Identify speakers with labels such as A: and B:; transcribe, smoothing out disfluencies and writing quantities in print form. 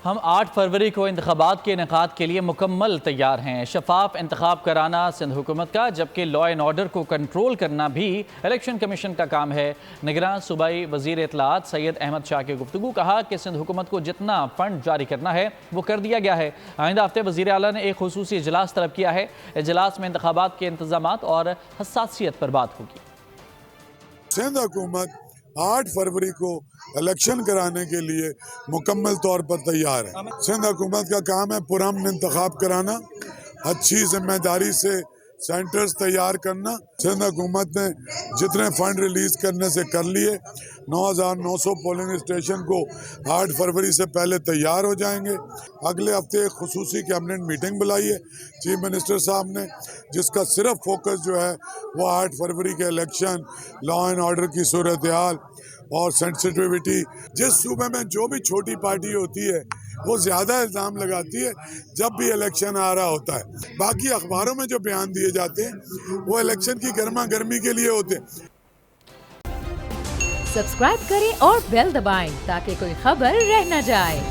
A: ہم 8 فروری کو انتخابات کے انعقاد کے لیے مکمل تیار ہیں۔ شفاف انتخاب کرانا سندھ حکومت کا، جبکہ لا اینڈ آرڈر کو کنٹرول کرنا بھی الیکشن کمیشن کا کام ہے۔ نگراں صوبائی وزیر اطلاعات سید احمد شاہ کی گفتگو، کہا کہ سندھ حکومت کو جتنا فنڈ جاری کرنا ہے وہ کر دیا گیا ہے۔ آئندہ ہفتے وزیر اعلیٰ نے ایک خصوصی اجلاس طلب کیا ہے۔ اجلاس میں انتخابات کے انتظامات اور حساسیت پر بات ہوگی۔
B: سندھ حکومت 8 فروری کو الیکشن کرانے کے لیے مکمل طور پر تیار ہے۔ سندھ حکومت کا کام ہے پرامن انتخاب کرانا، اچھی ذمہ داری سے سینٹرز تیار کرنا۔ سندھ حکومت نے جتنے فنڈ ریلیز کرنے سے کر لیے، 9,900 پولنگ اسٹیشن کو 8 فروری سے پہلے تیار ہو جائیں گے۔ اگلے ہفتے ایک خصوصی کیبنٹ میٹنگ بلائی ہے چیف منسٹر صاحب نے، جس کا صرف فوکس جو ہے وہ 8 فروری کے الیکشن، لا اینڈ آرڈر کی صورتحال اور سینسٹیویٹی۔ جس صوبے میں جو بھی چھوٹی پارٹی ہوتی ہے وہ زیادہ الزام لگاتی ہے جب بھی الیکشن آ رہا ہوتا ہے۔ باقی اخباروں میں جو بیان دیے جاتے ہیں وہ الیکشن کی گرما گرمی کے لیے ہوتے ہیں۔
C: سبسکرائب کریں اور بیل دبائیں تاکہ کوئی خبر رہ نہ جائے۔